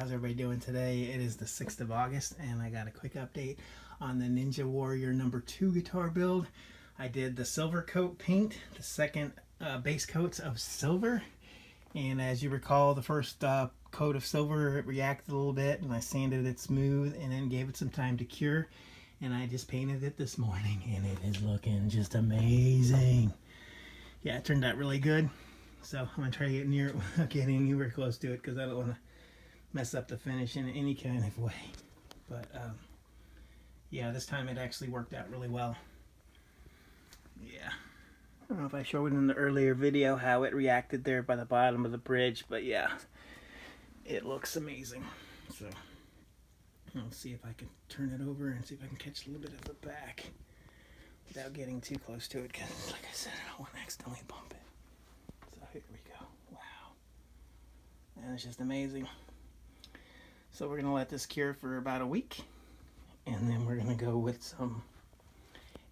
how's everybody doing today? It is the 6th of August and I got a quick update on the Ninja Warrior #2 guitar build. I did the silver coat paint, the second base coats of silver, and as you recall, the first coat of silver, it reacted a little bit and I sanded it smooth and then gave it some time to cure, and I just painted it this morning and it is looking just amazing. Yeah, it turned out really good. So I'm going to try to get near it without getting anywhere close to it because I don't want to mess up the finish in any kind of way. But yeah, this time it actually worked out really well. Yeah. I don't know if I showed in the earlier video how it reacted there by the bottom of the bridge, but yeah, it looks amazing. So I'll see if I can turn it over and see if I can catch a little bit of the back without getting too close to it because, like I said, I don't want to accidentally bump it. Here we go. Wow. And it's just amazing. So we're going to let this cure for about a week. And then we're going to go with some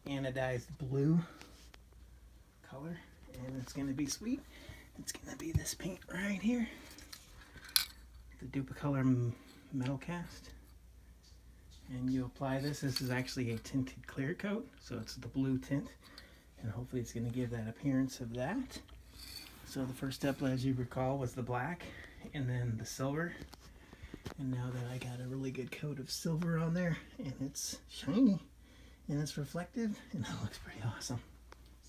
anodized blue color. And it's going to be sweet. It's going to be this paint right here. The Duplicolor metal cast. And you apply this. This is actually a tinted clear coat. So it's the blue tint. And hopefully it's going to give that appearance of that. So the first step, as you recall, was the black and then the silver. And now that I got a really good coat of silver on there, and it's shiny and it's reflective and it looks pretty awesome.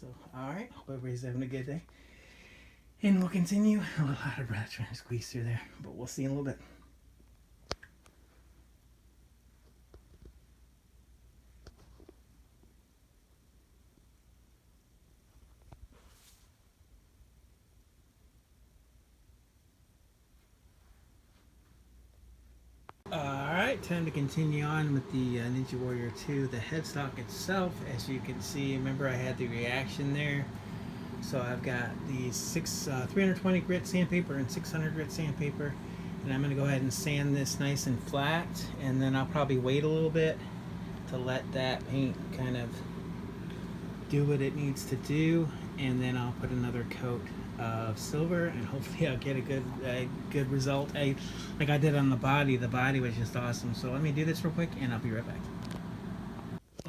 So, alright, hope everybody's having a good day. And we'll continue. A little out of breath trying to squeeze through there, but we'll see in a little bit. Alright, time to continue on with the Ninja Warrior 2, the headstock itself. As you can see, remember I had the reaction there. So I've got the 320 grit sandpaper and 600 grit sandpaper. And I'm going to go ahead and sand this nice and flat. And then I'll probably wait a little bit to let that paint kind of do what it needs to do. And then I'll put another coat of silver and hopefully I'll get a good result. Like I did on the body was just awesome. So let me do this real quick and I'll be right back.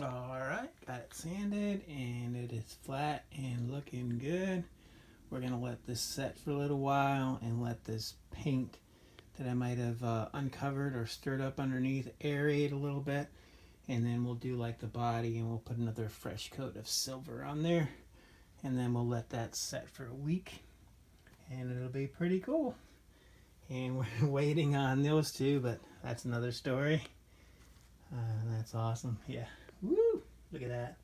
Alright, got it sanded and it is flat and looking good. We're gonna let this set for a little while and let this paint that I might have uncovered or stirred up underneath aerate a little bit, and then we'll do like the body and we'll put another fresh coat of silver on there. And then we'll let that set for a week and it'll be pretty cool. And we're waiting on those two, but that's another story. That's awesome. Yeah. Woo! Look at that.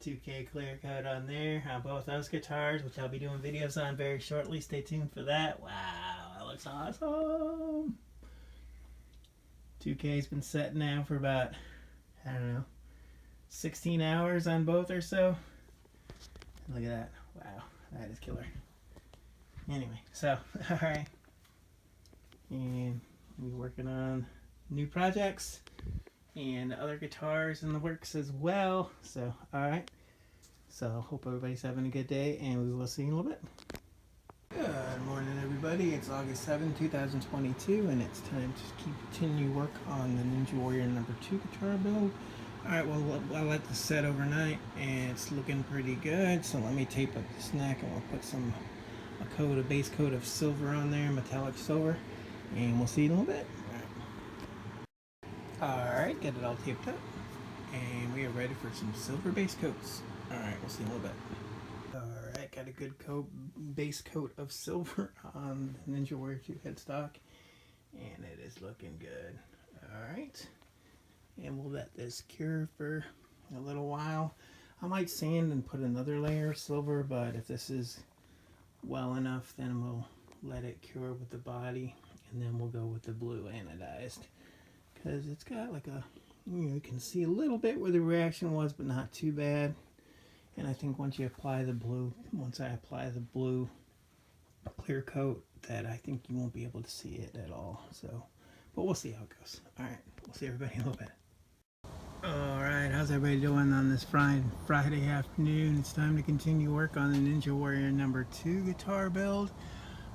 2K clear coat on there on both those guitars, which I'll be doing videos on very shortly. Stay tuned for that. Wow, that looks awesome. 2K's been set now for about, I don't know, 16 hours on both or so. Look at that. Wow, that is killer. Anyway, so, alright. And we're working on new projects and other guitars in the works as well. So, alright. So, hope everybody's having a good day and we will see you in a little bit. Good morning, everybody. It's August 7, 2022, and it's time to continue work on the Ninja Warrior #2 guitar build. Alright, well, I'll let this set overnight and it's looking pretty good. So let me tape up this neck and we'll put a base coat of silver on there, metallic silver, and we'll see you in a little bit. Alright, get it all taped up and we are ready for some silver base coats. Alright, we'll see you in a little bit. Alright, got a good base coat of silver on Ninja Warrior 2 headstock and it is looking good. Alright. And we'll let this cure for a little while. I might sand and put another layer of silver, but if this is well enough, then we'll let it cure with the body, and then we'll go with the blue anodized. Because it's got like a, you can see a little bit where the reaction was, but not too bad. And I think once I apply the blue clear coat, that I think you won't be able to see it at all. So, but we'll see how it goes. Alright, we'll see everybody in a little bit. Alright, how's everybody doing on this Friday afternoon? It's time to continue work on the Ninja Warrior #2 guitar build.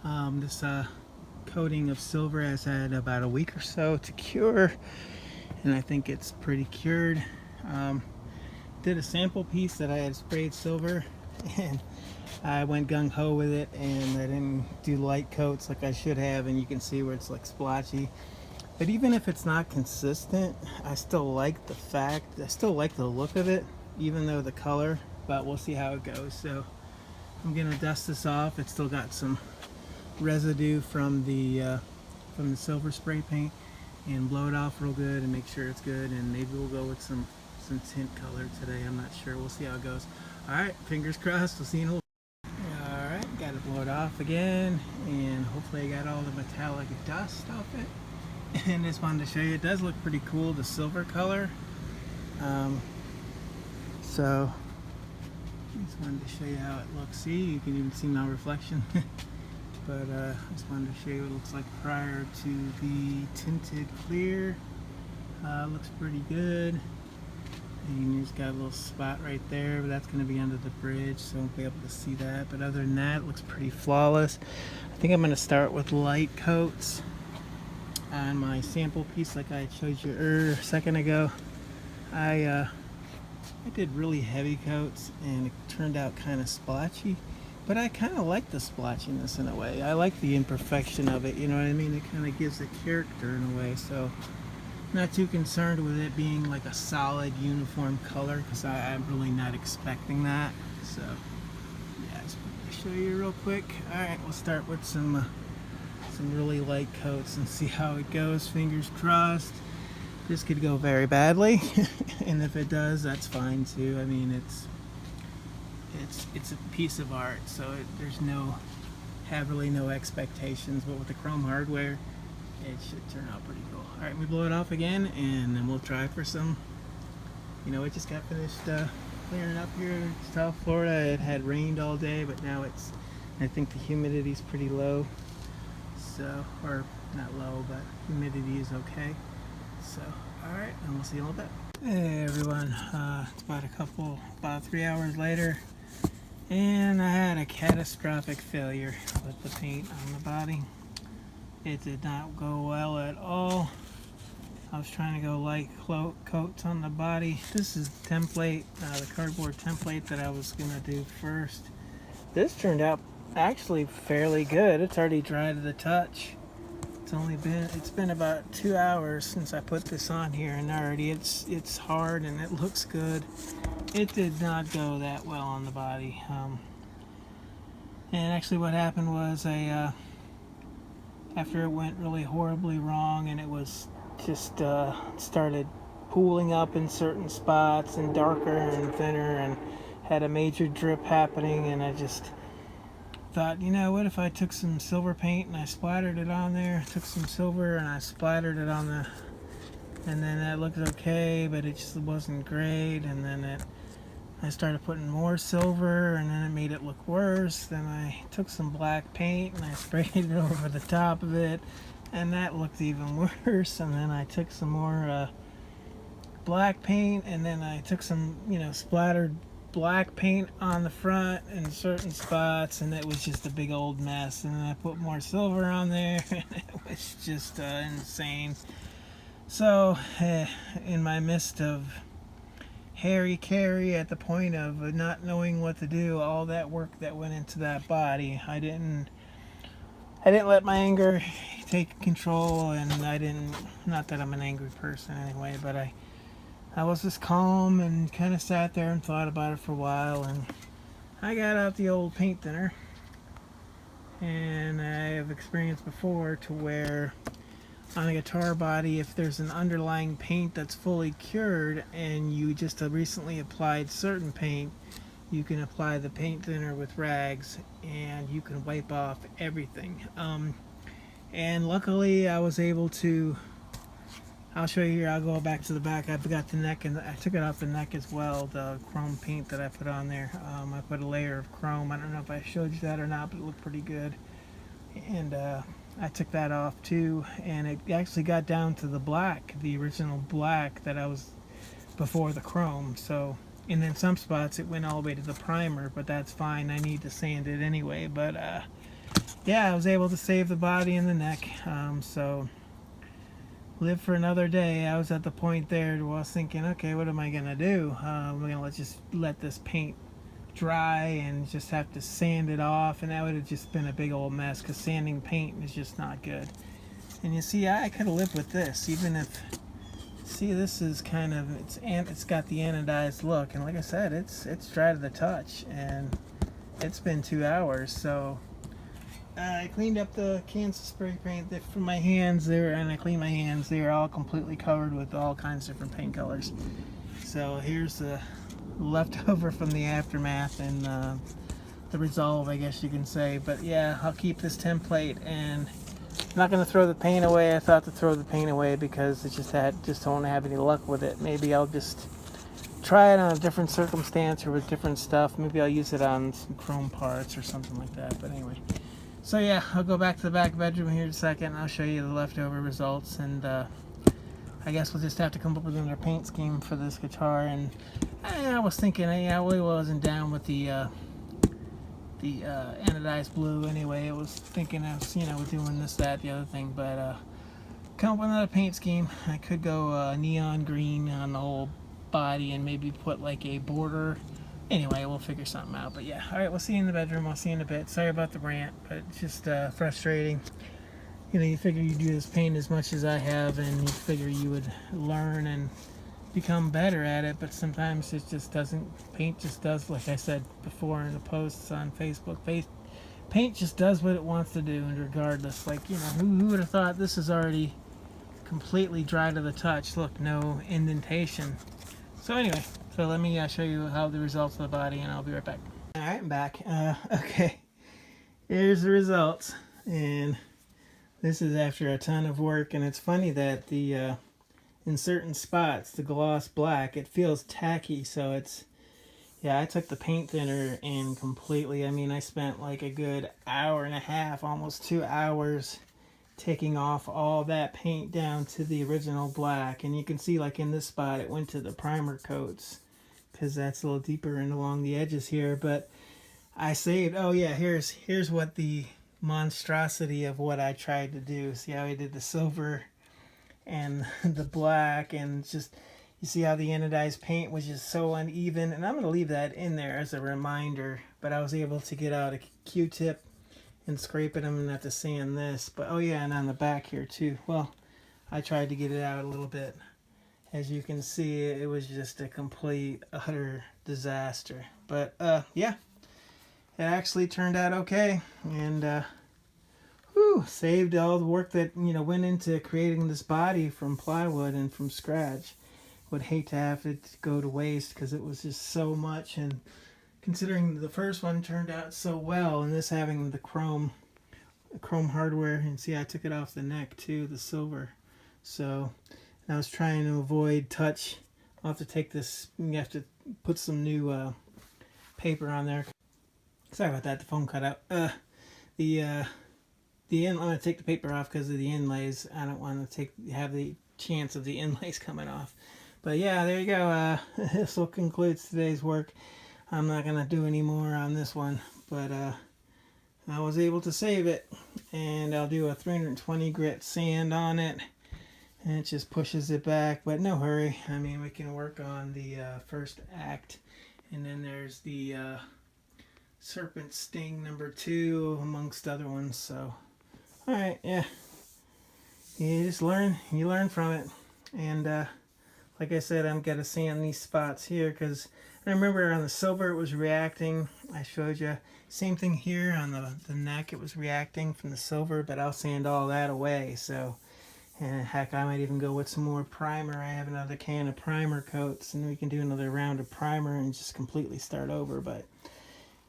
This coating of silver has had about a week or so to cure, and I think it's pretty cured. Did a sample piece that I had sprayed silver, and I went gung-ho with it, and I didn't do light coats like I should have, and you can see where it's like splotchy. But even if it's not consistent, I still like the look of it, even though the color, but we'll see how it goes. So I'm gonna dust this off. It's still got some residue from the silver spray paint, and blow it off real good and make sure it's good, and maybe we'll go with some tint color today. I'm not sure. We'll see how it goes. Alright, fingers crossed. We'll see you in a little bit. Alright, got to blow it off again, and hopefully I got all the metallic dust off it. And just wanted to show you, it does look pretty cool, the silver color. So just wanted to show you how it looks. See, you can even see my reflection. But I just wanted to show you what it looks like prior to the tinted clear. Looks pretty good. And you just got a little spot right there, but that's going to be under the bridge, so I won't be able to see that. But other than that, it looks pretty flawless. I think I'm going to start with light coats on my sample piece like I showed you a second ago. I did really heavy coats, and it turned out kind of splotchy. But I kind of like the splotchiness in a way. I like the imperfection of it, you know what I mean? It kind of gives it character in a way, so not too concerned with it being like a solid uniform color, because I'm really not expecting that. So yeah, just wanted to show you real quick. Alright, we'll start with some really light coats and see how it goes. Fingers crossed. This could go very badly and if it does, that's fine too. I mean, it's a piece of art, so there's really no expectations, but with the chrome hardware it should turn out pretty cool. Alright, we blow it off again, and then we'll try for some, you know, it just got finished clearing up here in South Florida. It had rained all day, but now I think the humidity's pretty low, so, or not low, but humidity is okay. So, alright, and we'll see you in a little bit. Hey everyone, it's about 3 hours later, and I had a catastrophic failure with the paint on the body. It did not go well at all. I was trying to go light coats on the body. This is the template, the cardboard template that I was gonna do first. This turned out actually fairly good. It's already dry to the touch. It's been about 2 hours since I put this on here, and already it's hard and it looks good. It did not go that well on the body. And actually what happened was after it went really horribly wrong, and it was just started pooling up in certain spots and darker and thinner, and had a major drip happening, and I just thought, you know what, if I took some silver paint and I splattered it on there, took some silver and I splattered it on and then that looked okay, but it just wasn't great, and then I started putting more silver, and then it made it look worse. Then I took some black paint and I sprayed it over the top of it, and that looked even worse. And then I took some more black paint, and then I took some, splattered black paint on the front in certain spots, and it was just a big old mess. And then I put more silver on there, and it was just insane. So in my midst of carry at the point of not knowing what to do, all that work that went into that body, I didn't let my anger take control, and not that I'm an angry person anyway, but I was just calm and kind of sat there and thought about it for a while, and I got out the old paint thinner. And I have experienced before to where on a guitar body, if there's an underlying paint that's fully cured and you just recently applied certain paint, you can apply the paint thinner with rags and you can wipe off everything. And luckily I was able to, I'll show you here, I'll go back to the back. I've got the neck, and I took it off the neck as well, the chrome paint that I put on there. I put a layer of chrome. I don't know if I showed you that or not, but it looked pretty good. And I took that off too, and it actually got down to the black, the original black that I was before the chrome. So, and in some spots it went all the way to the primer, but that's fine. I need to sand it anyway. But yeah, I was able to save the body and the neck. So live for another day. I was at the point there where I was thinking, okay, what am I gonna do? We're gonna just let this paint dry and just have to sand it off, and that would have just been a big old mess because sanding paint is just not good. And you see, I could have lived with this, even if, see, this is kind of, it's got the anodized look, and like I said, it's dry to the touch, and it's been 2 hours. So I cleaned up the cans of spray paint from my hands there, and I cleaned my hands. They are all completely covered with all kinds of different paint colors. So here's the leftover from the aftermath and the resolve, I guess you can say. But yeah, I'll keep this template, and I'm not going to throw the paint away. I thought to throw the paint away because it just don't have any luck with it. Maybe I'll just try it on a different circumstance or with different stuff. Maybe I'll use it on some chrome parts or something like that. But anyway, so yeah, I'll go back to the back bedroom here in a second, and I'll show you the leftover results. And I guess we'll just have to come up with another paint scheme for this guitar. And I was thinking, I really wasn't down with the anodized blue anyway. I was thinking of, doing this, that, the other thing. But come up with another paint scheme. I could go neon green on the whole body and maybe put like a border. Anyway, we'll figure something out. But yeah, all right, we'll see you in the bedroom. I'll see you in a bit. Sorry about the rant, but it's just frustrating. You figure you do this paint as much as I have, and you figure you would learn and become better at it, but sometimes it just doesn't. Paint just does, like I said before in the posts on Facebook, paint just does what it wants to do, and regardless, like, who would have thought this is already completely dry to the touch. Look, no indentation. So anyway, so let me show you how the results of the body, and I'll be right back. All right, I'm back. Okay, here's the results, and this is after a ton of work. And it's funny that the in certain spots, the gloss black, it feels tacky. So it's, yeah, I took the paint thinner and completely, I spent like a good hour and a half, almost 2 hours, taking off all that paint down to the original black. And you can see, like in this spot, it went to the primer coats because that's a little deeper and along the edges here. But I saved, oh yeah, here's what the monstrosity of what I tried to do. See how I did the silver and the black, and just, you see how the anodized paint was just so uneven. And I'm going to leave that in there as a reminder, but I was able to get out a Q-tip and scrape it. I'm going to have to sand this. But oh yeah, and on the back here too, well, I tried to get it out a little bit. As you can see, it was just a complete utter disaster. But yeah, it actually turned out okay, and saved all the work that went into creating this body from plywood and from scratch. Would hate to have it go to waste because it was just so much. And considering the first one turned out so well, and this having the chrome hardware, and see I took it off the neck too, the silver. So I was trying to avoid touch. I'll have to take this. You have to put some new paper on there. Sorry about that. The foam cut out. I'm going to take the paper off because of the inlays. I don't want to have the chance of the inlays coming off. But yeah, there you go. This will conclude today's work. I'm not going to do any more on this one, but I was able to save it, and I'll do a 320 grit sand on it, and it just pushes it back, but no hurry. We can work on the first act, and then there's the Serpent Sting #2, amongst other ones. So alright, yeah, you just learn from it. And like I said, I'm gonna sand these spots here because I remember on the silver it was reacting. I showed you same thing here on the neck, it was reacting from the silver, but I'll sand all that away. So, and heck, I might even go with some more primer. I have another can of primer coats, and we can do another round of primer and just completely start over. But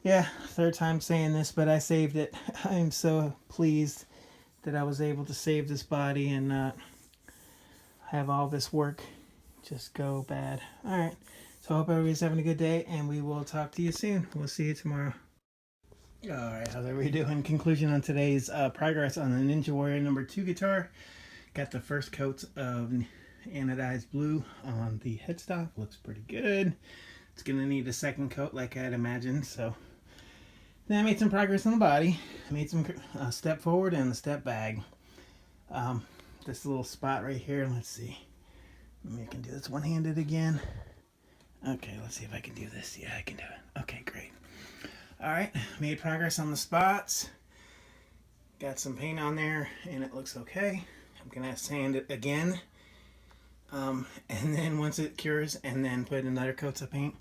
yeah, third time saying this, but I saved it. I'm so pleased that I was able to save this body and not have all this work just go bad. Alright, so I hope everybody's having a good day, and we will talk to you soon. We'll see you tomorrow. Alright, how's everybody doing? Conclusion on today's progress on the Ninja Warrior #2 guitar. Got the first coats of anodized blue on the headstock. Looks pretty good. It's going to need a second coat like I'd imagined, so Then I made some progress on the body. I made some step forward and a step back. This little spot right here, let's see. Maybe I can do this one-handed again. Okay, let's see if I can do this. Yeah, I can do it. Okay, great. All right, made progress on the spots. Got some paint on there and it looks okay. I'm gonna sand it again. And then once it cures, and then put another coat of paint.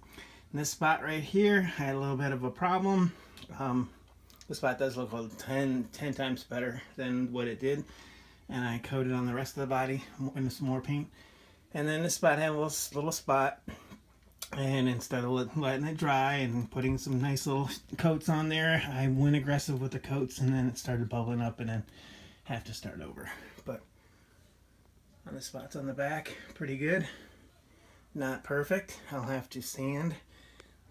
And this spot right here, I had a little bit of a problem. This spot does look 10 times better than what it did. And I coated on the rest of the body with some more paint. And then this spot had a little spot. And instead of letting it dry and putting some nice little coats on there, I went aggressive with the coats, and then it started bubbling up, and then have to start over. But on the spots on the back, pretty good. Not perfect. I'll have to sand.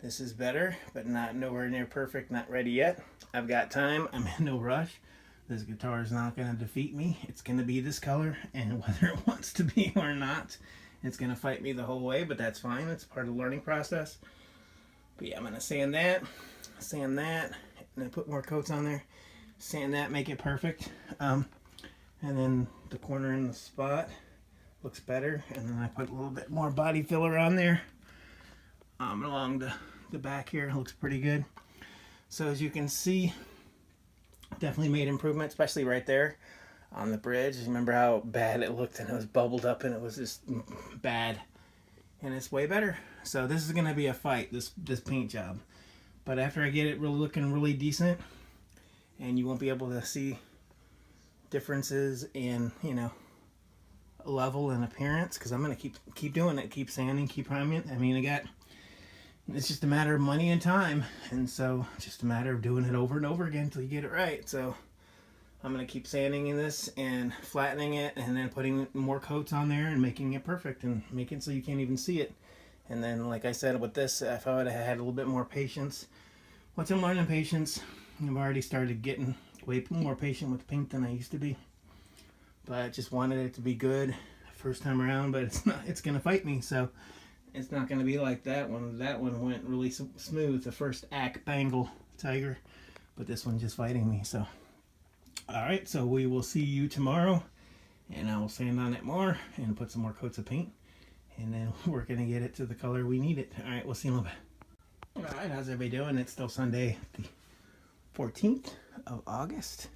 This is better, but not nowhere near perfect. Not ready yet. I've got time. I'm in no rush. This guitar is not going to defeat me. It's going to be this color, and whether it wants to be or not, it's going to fight me the whole way, but that's fine. It's part of the learning process. But yeah, I'm going to sand that, and then put more coats on there. Sand that, make it perfect. And then the corner in the spot looks better. And then I put a little bit more body filler on there. Along the back here, it looks pretty good. So as you can see, definitely made improvement, especially right there on the bridge. Remember how bad it looked, and it was bubbled up, and it was just bad. And it's way better. So this is going to be a fight, this paint job. But after I get it really looking really decent, and you won't be able to see differences in, you know, level and appearance, because I'm going to keep doing it, keep sanding, keep priming. I mean, it's just a matter of money and time, and so it's just a matter of doing it over and over again until you get it right. So I'm going to keep sanding in this and flattening it, and then putting more coats on there and making it perfect and making it so you can't even see it. And then, like I said, with this, if I would have had a little bit more patience, once I'm learning patience, I've already started getting way more patient with paint than I used to be. But I just wanted it to be good first time around, but it's not. It's going to fight me, so it's not going to be like that one. That one went really smooth, the first act Bengal Tiger, but this one's just fighting me, so. Alright, so we will see you tomorrow, and I will sand on it more and put some more coats of paint, and then we're going to get it to the color we need it. Alright, we'll see you in a little bit. Alright, how's everybody doing? It's still Sunday, the 14th of August,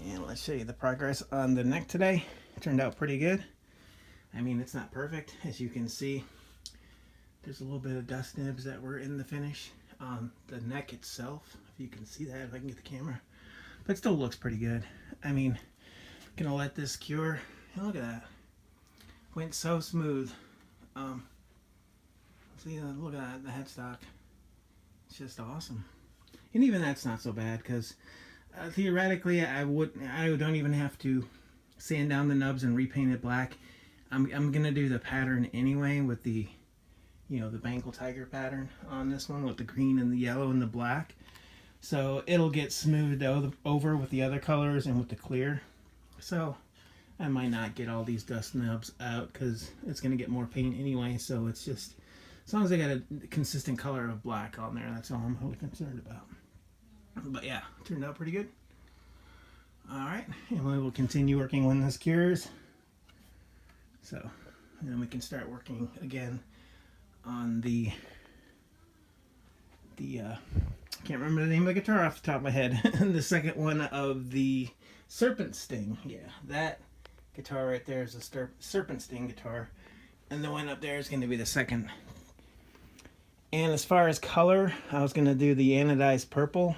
and let's show you the progress on the neck today. It turned out pretty good. I mean, it's not perfect, as you can see. There's a little bit of dust nibs that were in the finish on the neck itself, if you can see that, if I can get the camera. But it still looks pretty good. I mean, gonna let this cure. Look at that. Went so smooth. See, look at that, the headstock. It's just awesome. And even that's not so bad, because theoretically, I don't even have to sand down the nubs and repaint it black. I'm gonna do the pattern anyway with the, you know, the Bengal Tiger pattern on this one with the green and the yellow and the black. So it'll get smoothed over with the other colors and with the clear. So I might not get all these dust nubs out because it's going to get more paint anyway. So it's just, as long as I got a consistent color of black on there, that's all I'm really concerned about. But yeah, turned out pretty good. Alright, and we will continue working when this cures. So, and then we can start working again on the can't remember the name of the guitar off the top of my head. The second one of the Serpent Sting. Yeah, that guitar right there is a Serpent Sting guitar. And the one up there is going to be the second. And as far as color, I was going to do the anodized purple,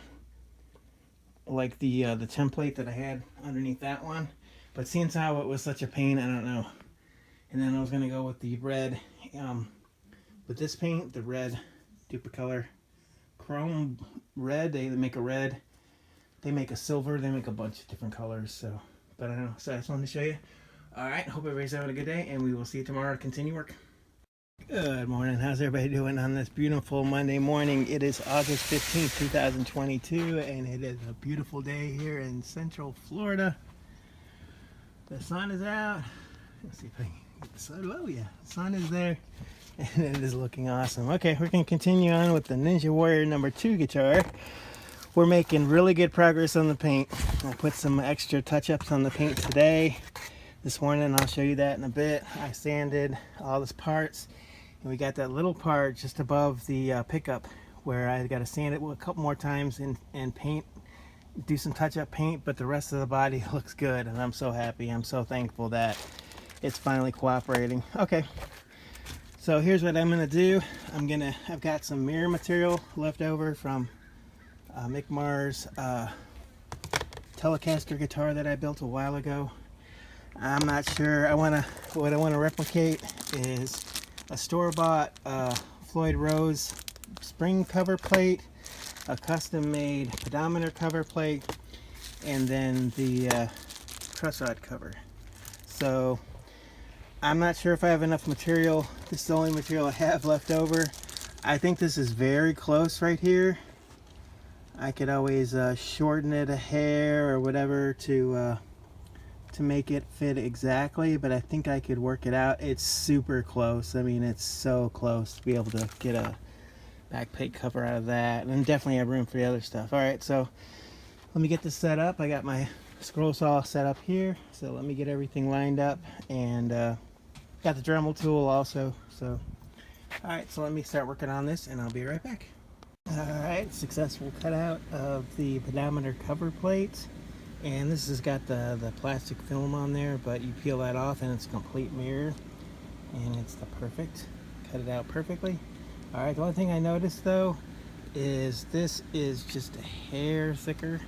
like the template that I had underneath that one. But seeing how it was such a pain, I don't know. And then I was going to go with the red, with this paint, the red Duplicolor Chrome red. They make a red, they make a silver, they make a bunch of different colors. So, but I don't know. So I just wanted to show you. All right, hope everybody's having a good day, and we will see you tomorrow to continue work. Good morning. How's everybody doing on this beautiful Monday morning? It is August 15th, 2022, and it is a beautiful day here in Central Florida. The sun is out. Let's see if I can get the sun. Oh yeah, the sun is there. And it is looking awesome. Okay, we're going to continue on with the Ninja Warrior number 2 guitar. we're making really good progress on the paint. I put some extra touch-ups on the paint today. This morning, I'll show you that in a bit. I sanded all these parts, and we got that little part just above the pickup where I got to sand it a couple more times and paint, do some touch-up paint, but the rest of the body looks good, and I'm so happy. I'm so thankful that it's finally cooperating. Okay, so here's what I'm gonna do. I've got some mirror material left over from Mick Mars' Telecaster guitar that I built a while ago. I'm not sure. What I want to replicate is a store-bought Floyd Rose spring cover plate, a custom-made pedometer cover plate, and then the truss rod cover. So I'm not sure if I have enough material. This is the only material I have left over. I think this is very close right here. I could always shorten it a hair or whatever to make it fit exactly, but I think I could work it out. It's super close. I mean, it's so close to be able to get a back plate cover out of that, and definitely have room for the other stuff. All right, so let me get this set up. I got my scroll saw set up here, so let me get everything lined up, and got the Dremel tool also. So all right, so let me start working on this, and I'll be right back. All right, successful cutout of the pedometer cover plate. And this has got the plastic film on there, but you peel that off and it's a complete mirror, and it's the perfect, cut it out perfectly. All right, the only thing I noticed though is this is just a hair thicker.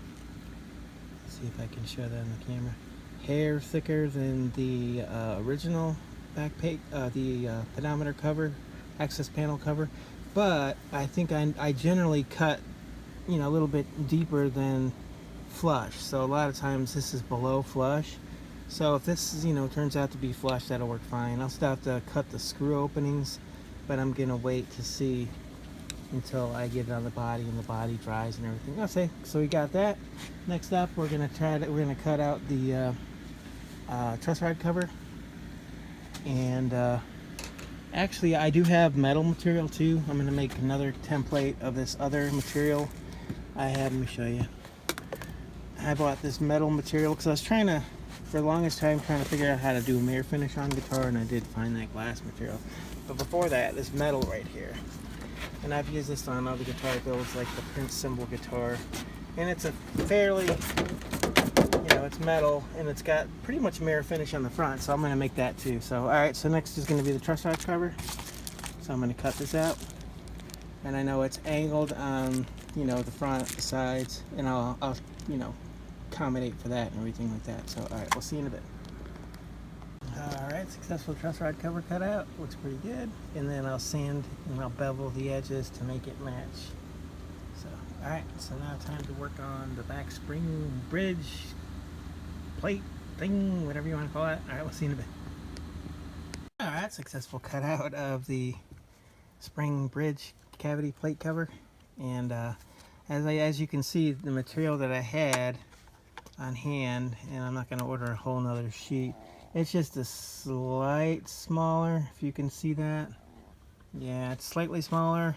Let's see if I can show that on the camera. Hair thicker than the original back plate, the pedometer cover, access panel cover. But I think I generally cut, you know, a little bit deeper than flush, so a lot of times this is below flush. So if this is, you know, turns out to be flush, that'll work fine. I'll still have to cut the screw openings, but I'm gonna wait to see until I get it on the body and the body dries and everything. Okay, so we got that. Next up, we're gonna cut out the truss rod cover, and actually I do have metal material too. I'm gonna make another template of this other material I have. Let me show you. I bought this metal material because I was trying to, for the longest time, trying to figure out how to do a mirror finish on guitar, and I did find that glass material. But before that, this metal right here. And I've used this on other guitar builds like the Prince Symbol guitar. And it's a fairly, you know, it's metal, and it's got pretty much mirror finish on the front, so I'm going to make that too. So, alright, so next is going to be the truss rod cover. So I'm going to cut this out. And I know it's angled on, you know, the front, the sides, and I'll you know, accommodate for that and everything like that. So all right, we'll see you in a bit. All right, successful truss rod cover cut out. Looks pretty good. And then I'll sand and I'll bevel the edges to make it match. So all right, so now time to work on the back spring bridge plate thing, whatever you want to call it. All right, we'll see you in a bit. All right, successful cutout of the spring bridge cavity plate cover, and as you can see, the material that I had on hand, and I'm not going to order a whole nother sheet, it's just a slight smaller, if you can see that. Yeah, it's slightly smaller.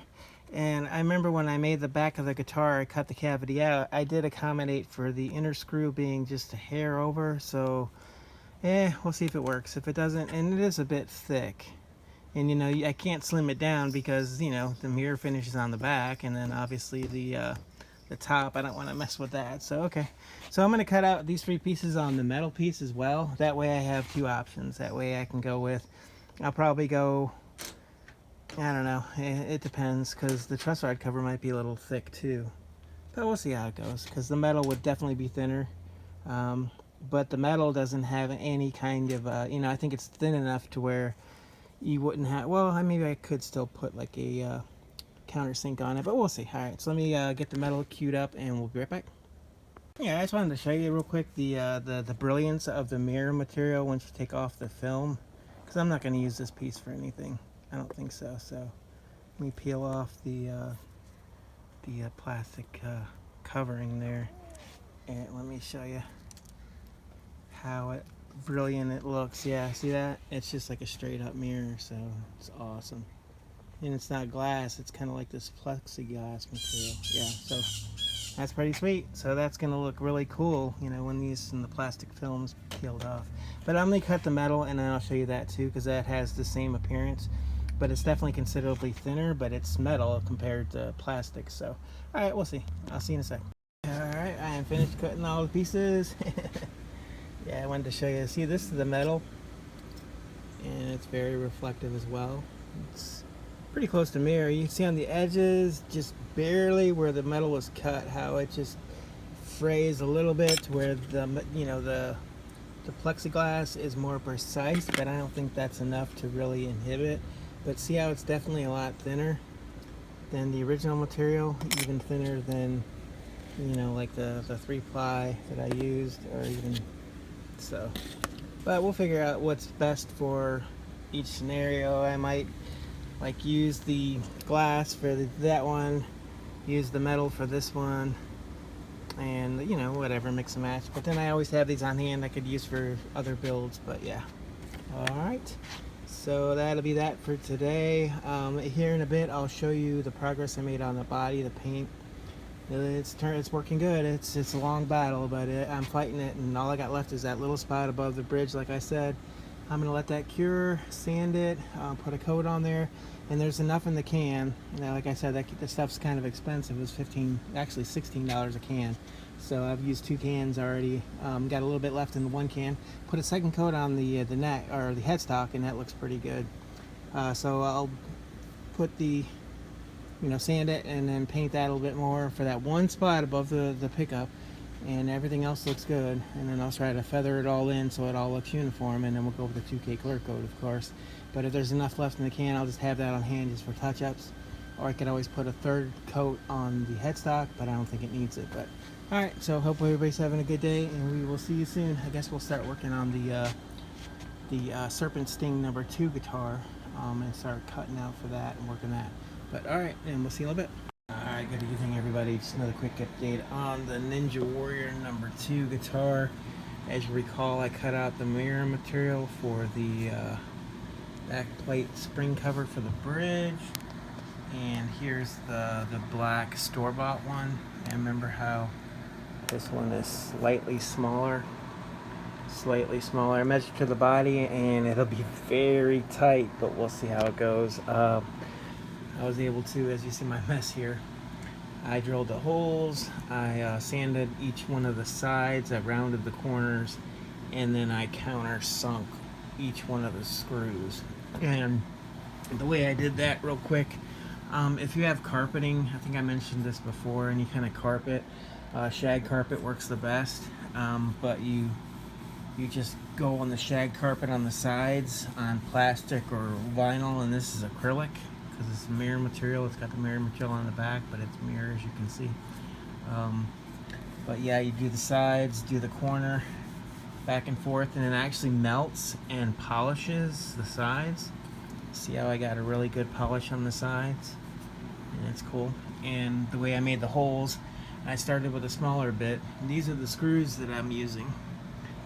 And I remember when I made the back of the guitar, I cut the cavity out. I did accommodate for the inner screw being just a hair over, so we'll see if it works. If it doesn't, and it is a bit thick, and you know, I can't slim it down because, you know, the mirror finish is on the back, and then obviously the top, I don't want to mess with that. So okay, so I'm going to cut out these 3 pieces on the metal piece as well. That way I have 2 options. That way I can go with, I'll probably go, I don't know, it depends, because the truss rod cover might be a little thick too, but we'll see how it goes, because the metal would definitely be thinner. But the metal doesn't have any kind of you know, I think it's thin enough to where you wouldn't have, well, maybe I could still put like a countersink on it, but we'll see. All right, so let me get the metal queued up, and we'll be right back. Yeah, I just wanted to show you real quick the brilliance of the mirror material once you take off the film, because I'm not going to use this piece for anything. I don't think so. So let me peel off the plastic covering there, and let me show you how brilliant it looks. Yeah, see that? It's just like a straight up mirror, so it's awesome. And it's not glass, it's kind of like this plexiglass material. Yeah, so That's pretty sweet. So that's going to look really cool, you know, when these and the plastic films peeled off. But I'm going to cut the metal, and then I'll show you that too, because that has the same appearance. But it's definitely considerably thinner, but it's metal compared to plastic. So, all right, we'll see. I'll see you in a sec. All right, I am finished cutting all the pieces. Yeah, I wanted to show you. See, this is the metal, and it's very reflective as well. It's pretty close to mirror. You can see on the edges, just barely where the metal was cut, how it just frays a little bit to where the, you know, the plexiglass is more precise, but I don't think that's enough to really inhibit. But see how it's definitely a lot thinner than the original material, even thinner than, you know, like the 3-ply that I used, or even so. But we'll figure out what's best for each scenario. I might like use the glass for that one, use the metal for this one, and you know, whatever, mix and match. But then I always have these on hand I could use for other builds. But yeah, all right, so that'll be that for today. Here in a bit I'll show you the progress I made on the body, the paint. It's working good. It's a long battle, but I'm fighting it, and all I got left is that little spot above the bridge. Like I said, I'm gonna let that cure, sand it, put a coat on there, and there's enough in the can. You know, like I said, the stuff's kind of expensive. It was actually $16 a can. So I've used 2 cans already. Got a little bit left in the 1 can. Put a second coat on the neck, or the headstock, and that looks pretty good. So I'll put the, you know, sand it and then paint that a little bit more for that one spot above the pickup, and everything else looks good. And then I'll try to feather it all in so it all looks uniform, and then we'll go with the 2K clear coat, of course. But if there's enough left in the can, I'll just have that on hand just for touch-ups, or I could always put a 3rd coat on the headstock, but I don't think it needs it. But all right, so hopefully everybody's having a good day, and we will see you soon. I guess we'll start working on the Serpent Sting number 2 guitar, and start cutting out for that and working that. But all right, and we'll see you in a little bit. All right, good evening, everybody. Just another quick update on the Ninja Warrior number 2 guitar. As you recall, I cut out the mirror material for the back plate spring cover for the bridge. And here's the black store-bought one. And remember how this one is slightly smaller. I measured to the body, and it'll be very tight, but we'll see how it goes. I was able to, as you see my mess here, I drilled the holes, I sanded each one of the sides, I rounded the corners, and then I countersunk each one of the screws. And the way I did that real quick, if you have carpeting, I think I mentioned this before, and you kind of carpet, shag carpet works the best, but you just go on the shag carpet on the sides on plastic or vinyl, and this is acrylic because it's mirror material. It's got the mirror material on the back, but it's mirror, as you can see. But yeah, you do the sides, do the corner, back and forth, and it actually melts and polishes the sides. See how I got a really good polish on the sides? And it's cool. And the way I made the holes, I started with a smaller bit. These are the screws that I'm using.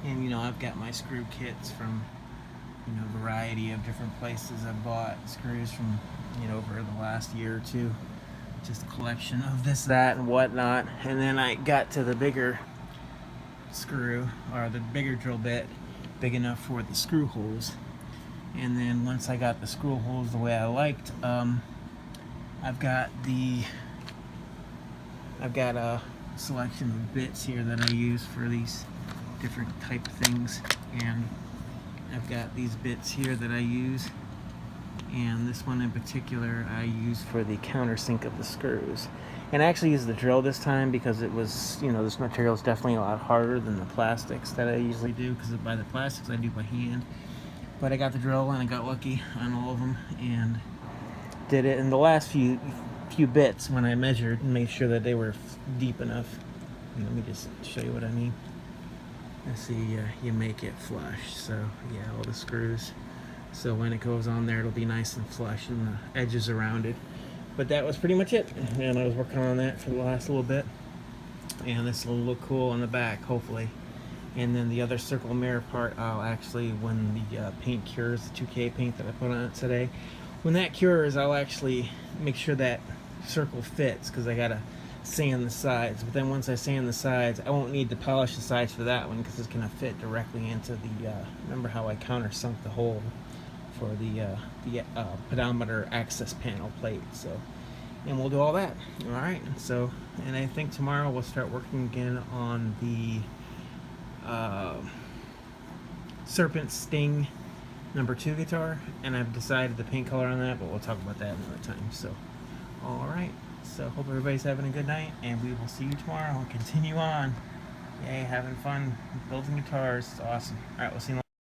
And you know, I've got my screw kits from, you know, a variety of different places. I've bought screws from, you know, over the last year or two. Just a collection of this, that, and whatnot. And then I got to the bigger screw, or the bigger drill bit, big enough for the screw holes. And then once I got the screw holes the way I liked, I've got a selection of bits here that I use for these different type of things, and I've got these bits here that I use, and this one in particular I use for the countersink of the screws. And I actually used the drill this time because it was, you know, this material is definitely a lot harder than the plastics that I usually do, because by the plastics I do by hand. But I got the drill and I got lucky on all of them and did it in the last few bits when I measured and made sure that they were deep enough. And let me just show you what I mean. Let's see, you make it flush. So yeah, all the screws. So when it goes on there, it'll be nice and flush and the edges are rounded. But that was pretty much it. And I was working on that for the last little bit. And this will look cool on the back, hopefully. And then the other circle mirror part, I'll actually, when the paint cures, the 2K paint that I put on it today, when that cures, I'll actually make sure that circle fits, because I gotta sand the sides. But then once I sand the sides, I won't need to polish the sides for that one because it's going to fit directly into the, remember how I countersunk the hole for the pedometer access panel plate. So, and we'll do all that. All right. So, and I think tomorrow we'll start working again on the Serpent Sting #2 guitar, and I've decided the paint color on that, but we'll talk about that another time. So, all right. So, hope everybody's having a good night, and we will see you tomorrow and continue on. Yay, having fun building guitars. It's awesome. All right, we'll see you later.